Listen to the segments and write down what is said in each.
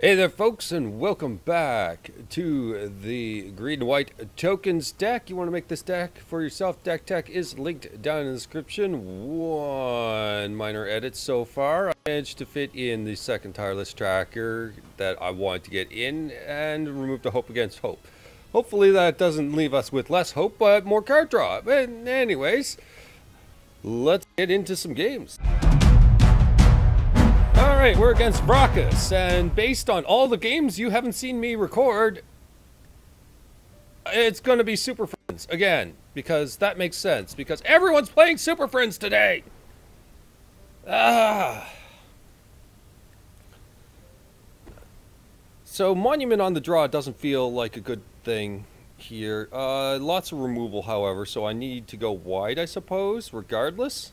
Hey there folks, and welcome back to the green and white tokens deck. You want to make this deck for yourself. Deck tech is linked down in the description. One minor edit so far. I managed to fit in the second tireless tracker that I wanted to get in and remove the hope against hope. Hopefully that doesn't leave us with less hope, but more card draw. But anyways, let's get into some games. Alright, we're against Baracus, and based on all the games you haven't seen me record, it's going to be Super Friends again, because that makes sense, because everyone's playing Super Friends today! So Monument on the draw doesn't feel like a good thing here. Lots of removal, however, so I need to go wide, I suppose, regardless.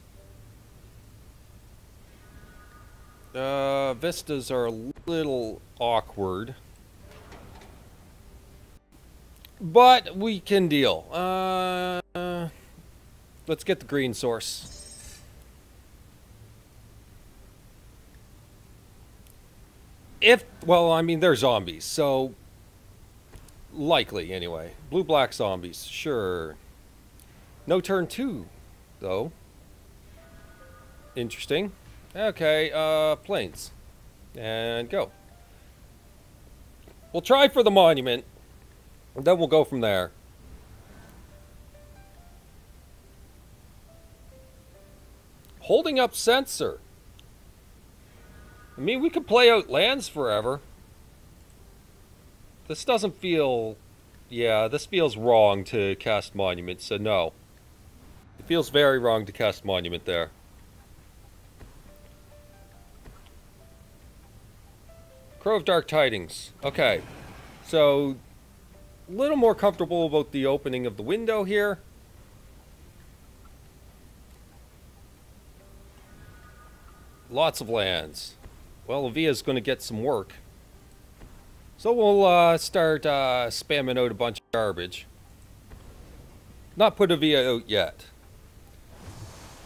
Vistas are a little awkward, but we can deal. Let's get the green source. Well, I mean, they're zombies, so likely anyway. Blue-black zombies, sure. No turn 2, though. Interesting. Okay, planes. And go. We'll try for the monument, and then we'll go from there. Holding up sensor. I mean, we could play out lands forever. This doesn't feel... Yeah, this feels wrong to cast monument, so no. It feels very wrong to cast monument there. Crow of Dark Tidings. Okay, so a little more comfortable about the opening of the window here. Lots of lands. Well, Avia's going to get some work. So we'll start spamming out a bunch of garbage. Not put Avia out yet.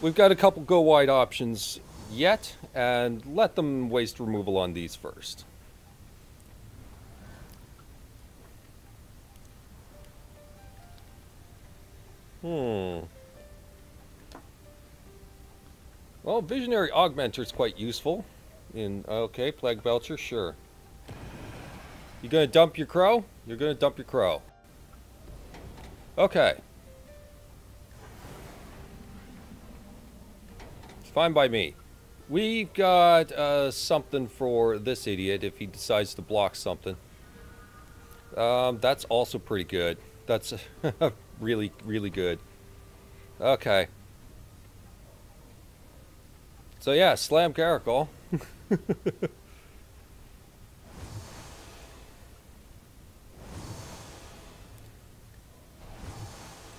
We've got a couple go wide options yet, and let them waste removal on these first. Well, Visionary Augmenter is quite useful. Okay, Plague Belcher, sure. You gonna dump your crow? You're gonna dump your crow. Okay. It's fine by me. We've got something for this idiot if he decides to block something. That's also pretty good. That's really, really good. Okay. So yeah, slam Caracol.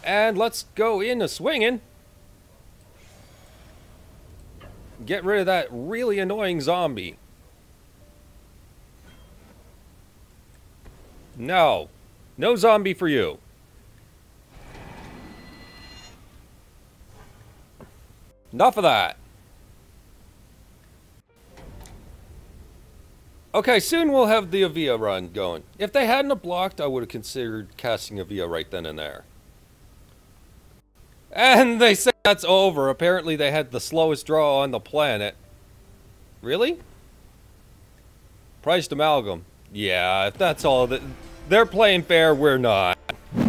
And let's go in a swinging. Get rid of that really annoying zombie. No. No zombie for you. Enough of that. Okay, soon we'll have the Avia run going. If they hadn't have blocked, I would have considered casting Avia right then and there. And they say that's over. Apparently they had the slowest draw on the planet. Really? Priced amalgam. Yeah, if that's all that... They're playing fair, we're not.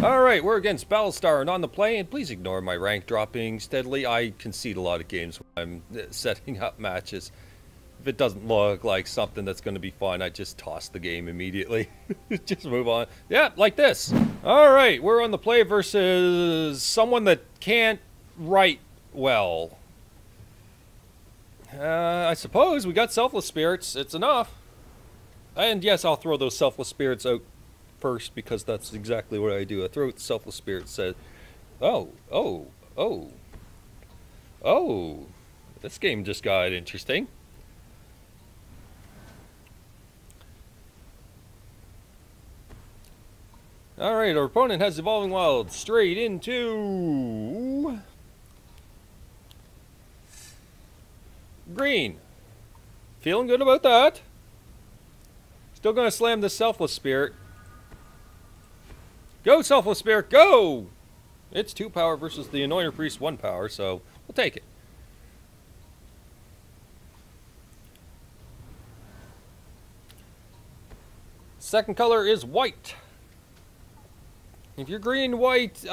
Alright, we're against Battlestar and on the play, and please ignore my rank dropping steadily. I concede a lot of games when I'm setting up matches. If it doesn't look like something that's going to be fun, I just toss the game immediately. Just move on. Yeah, like this. Alright, we're on the play versus someone that can't write well. I suppose we got Selfless Spirits. It's enough. And yes, I'll throw those Selfless Spirits out first, because that's exactly what I do. I throw out the Selfless Spirits, said, oh, this game just got interesting. Alright, our opponent has Evolving Wild straight into... green. Feeling good about that. Still going to slam the Selfless Spirit. Go, Selfless Spirit, go! It's 2 power versus the Anointer Priest 1 power, so we'll take it. Second color is white. If you're green-white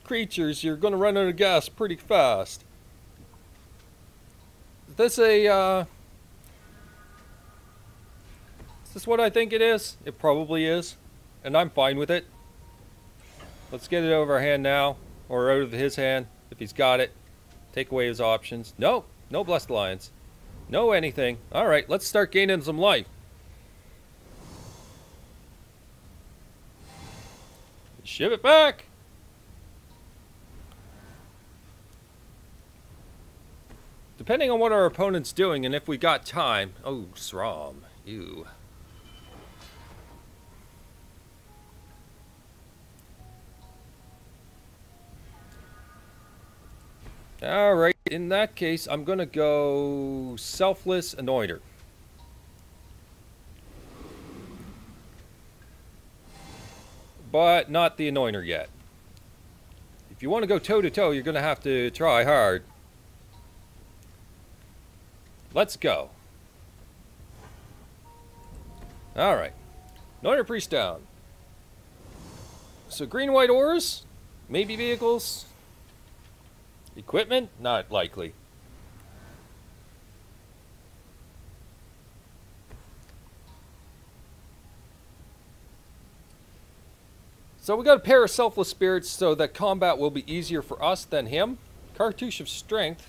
creatures, you're going to run out of gas pretty fast. Is this is this what I think it is? It probably is. And I'm fine with it. Let's get it out of our hand now. Or out of his hand, if he's got it. Take away his options. No, no Blessed Alliance. No anything. Alright, let's start gaining some life. Ship it back! Depending on what our opponent's doing and if we got time. Oh, Srom. You. Alright, in that case, I'm gonna go Selfless Anointer. But not the Anointer yet. If you want to go toe-to-toe, you're going to have to try hard. Let's go. Alright. Anointer Priest down. So green-white ores? Maybe vehicles? Equipment? Not likely. So we got a pair of Selfless Spirits so that combat will be easier for us than him. Cartouche of Strength.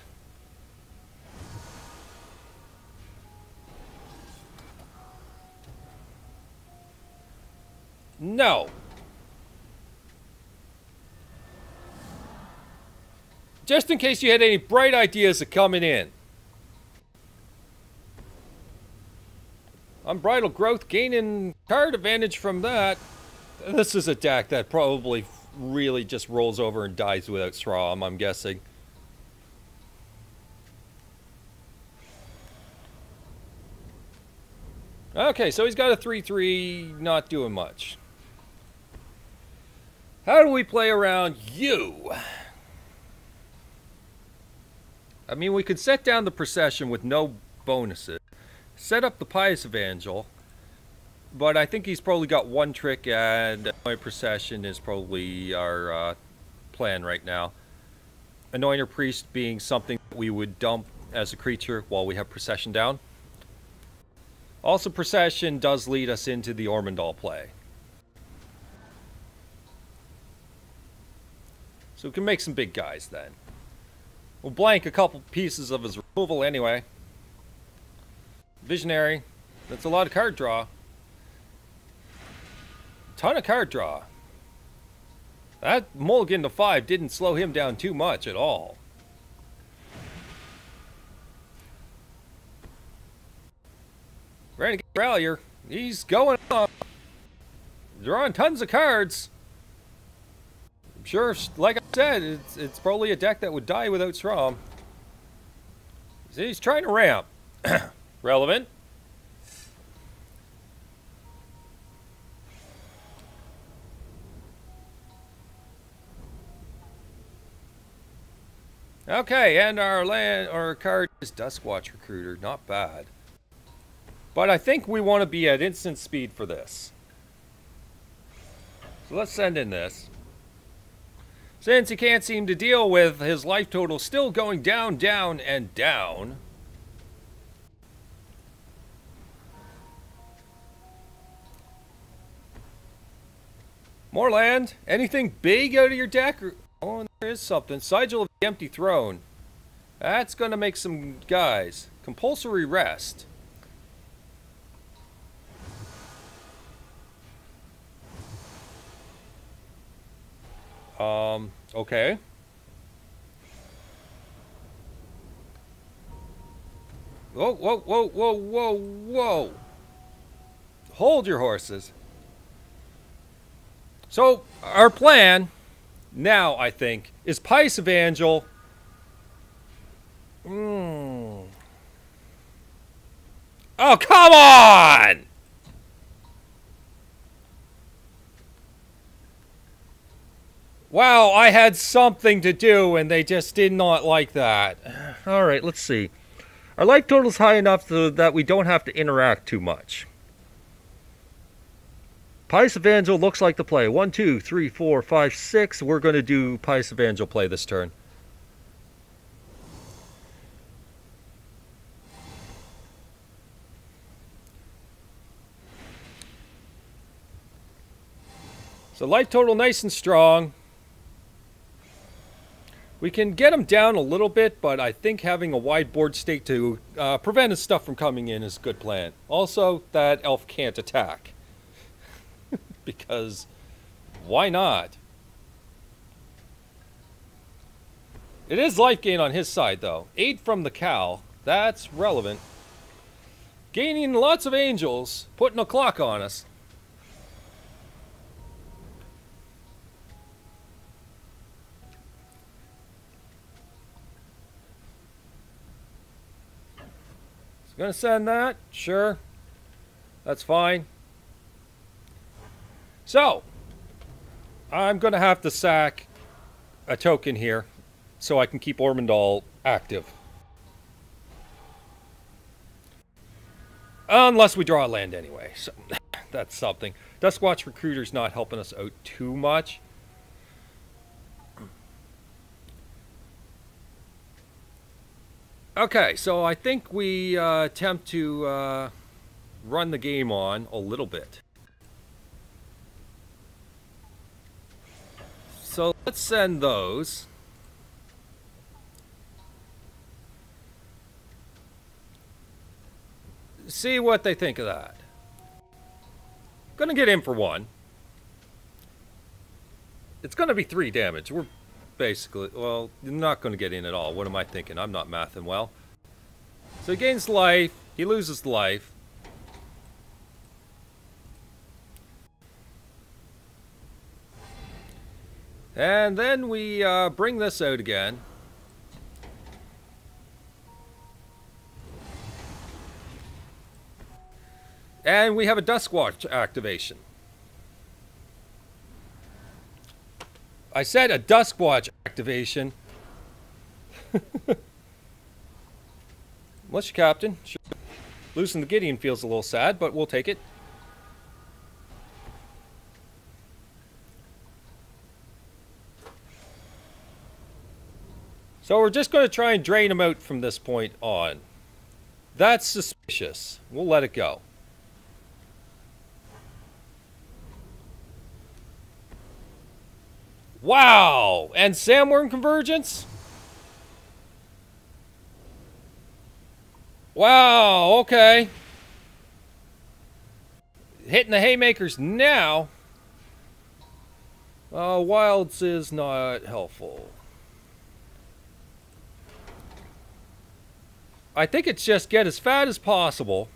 No. Just in case you had any bright ideas of coming in. Unbridled Growth, gaining card advantage from that. This is a deck that probably really just rolls over and dies without Srom, I'm guessing. Okay, so he's got a 3/3, not doing much. How do we play around you? I mean, we could set down the Procession with no bonuses. Set up the Pious Evangel. But I think he's probably got one trick, and my Procession is probably our plan right now. Anointer Priest being something that we would dump as a creature while we have Procession down. Also, Procession does lead us into the Ormondal play. So we can make some big guys then. We'll blank a couple pieces of his removal anyway. Visionary. That's a lot of card draw. Ton of card draw. That mulligan to 5 didn't slow him down too much at all. Renegade Rallier. He's going up. Drawing tons of cards. I'm sure, like I said, it's probably a deck that would die without Srom. He's trying to ramp. Relevant. Okay, and our card is Duskwatch Recruiter. Not bad. But I think we want to be at instant speed for this. So let's send in this. Since he can't seem to deal with his life total still going down, down, and down. More land? Anything big out of your deck? Oh, there is something. Sigil of the Empty Throne. That's going to make some guys. Compulsory Rest. Okay. Whoa, whoa, whoa, whoa, whoa, whoa. Hold your horses. So, our plan... now, I think, is Pious Evangel. Oh, come on! Wow, I had something to do and they just did not like that. Alright, let's see. Our life total's high enough so that we don't have to interact too much. Pious Evangel looks like the play. 1, 2, 3, 4, 5, 6. We're going to do Pious Evangel play this turn. So life total nice and strong. We can get him down a little bit, but I think having a wide board state to prevent his stuff from coming in is a good plan. Also, that elf can't attack. Because, why not? It is life gain on his side, though. Aid from the cow. That's relevant. Gaining lots of angels. Putting a clock on us. Gonna send that? Sure. That's fine. So, I'm gonna have to sack a token here so I can keep Ormondal active. Unless we draw a land anyway. So, that's something. Duskwatch Recruiter's not helping us out too much. Okay, so I think we attempt to run the game on a little bit. So let's send those. See what they think of that. Gonna get in for 1. It's gonna be 3 damage. We're basically, well, you're not going to get in at all. What am I thinking? I'm not mathing well. So he gains life. He loses life. And then we bring this out again. And we have a Duskwatch activation. I said a Duskwatch activation. Unless you captain. Sure. Losing the Gideon feels a little sad, but we'll take it. So we're just going to try and drain him out from this point on. That's suspicious. We'll let it go. Wow! And Sandworm Convergence? Wow, okay. Hitting the haymakers now. Wilds is not helpful. I think it's just get as fat as possible.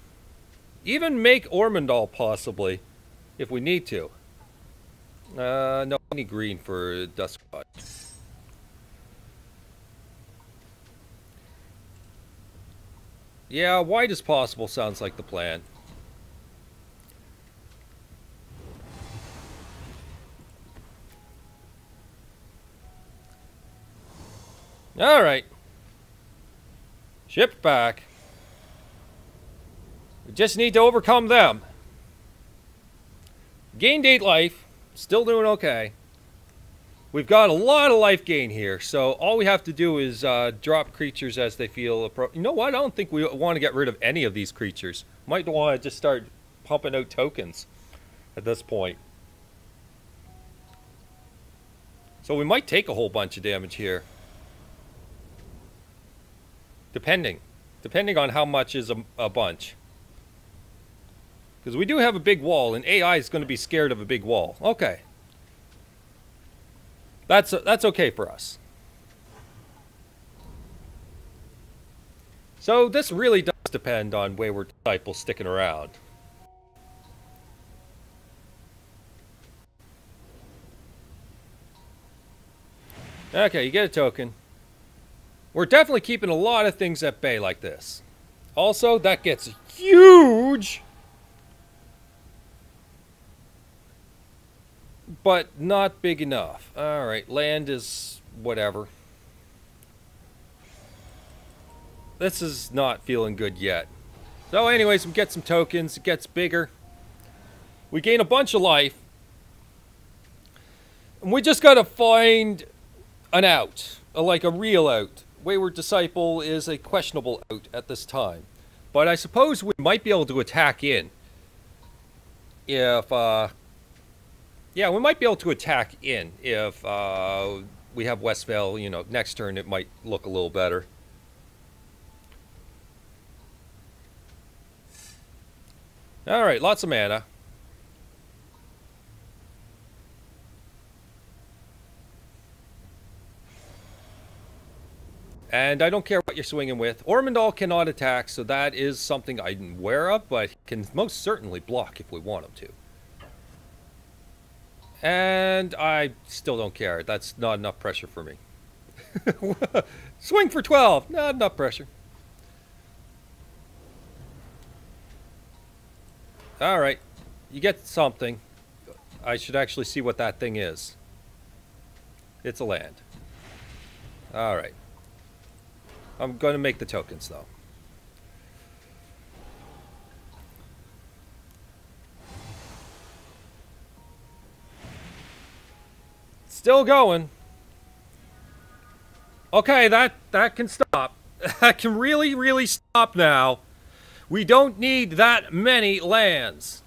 Even make Ormondal possibly, if we need to. No, I need green for Duskwatch. Yeah, white as possible sounds like the plan. Alright. Ship back. We just need to overcome them. Gained 8 life. Still doing okay. We've got a lot of life gain here, so all we have to do is drop creatures as they feel appropriate. You know what? I don't think we want to get rid of any of these creatures. Might want to just start pumping out tokens at this point. So we might take a whole bunch of damage here. Depending on how much is a bunch. Because we do have a big wall, and AI is going to be scared of a big wall. Okay. That's okay for us. So this really does depend on Wayward Disciple sticking around. Okay, you get a token. We're definitely keeping a lot of things at bay like this. Also, that gets huge but not big enough. Alright, land is whatever. This is not feeling good yet. So anyways, we get some tokens, it gets bigger. We gain a bunch of life. And we just gotta find an out. Like a real out. Wayward Disciple is a questionable out at this time. But I suppose we might be able to attack in. If, yeah, we might be able to attack in if we have Westvale, you know, next turn it might look a little better. Alright, lots of mana. And I don't care what you're swinging with. Ormondal cannot attack, so that is something I'm aware of, but he can most certainly block if we want him to. And I still don't care. That's not enough pressure for me. Swing for 12. Not enough pressure. Alright. You get something. I should actually see what that thing is. It's a land. Alright. I'm going to make the tokens, though. Still going. Okay, that can stop. That can really stop now. We don't need that many lands.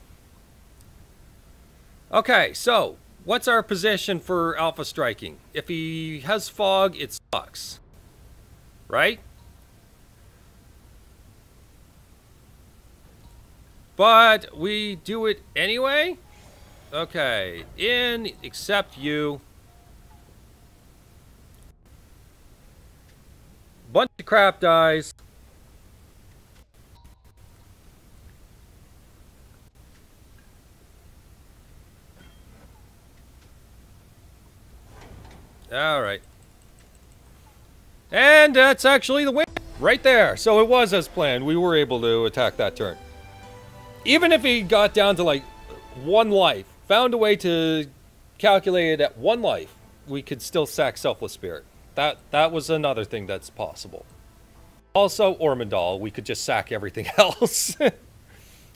Okay, so what's our position for Alpha Striking? If he has fog, it sucks. Right? But we do it anyway? Okay. In, except you. Bunch of crap dies. Alright. And that's actually the win. Right there. So it was as planned. We were able to attack that turn. Even if he got down to like 1 life, found a way to calculate it at 1 life, we could still sack Selfless Spirit. That was another thing that's possible. Also, Ormondal, we could just sack everything else.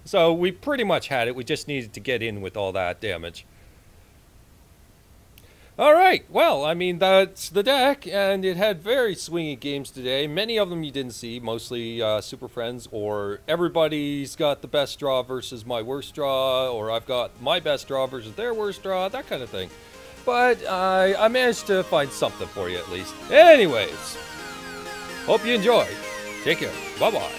So we pretty much had it. We just needed to get in with all that damage. Alright, well, I mean, that's the deck, and it had very swingy games today. Many of them you didn't see, mostly Super Friends, or everybody's got the best draw versus my worst draw, or I've got my best draw versus their worst draw, that kind of thing. But I managed to find something for you at least. Anyways, hope you enjoyed. Take care. Bye-bye.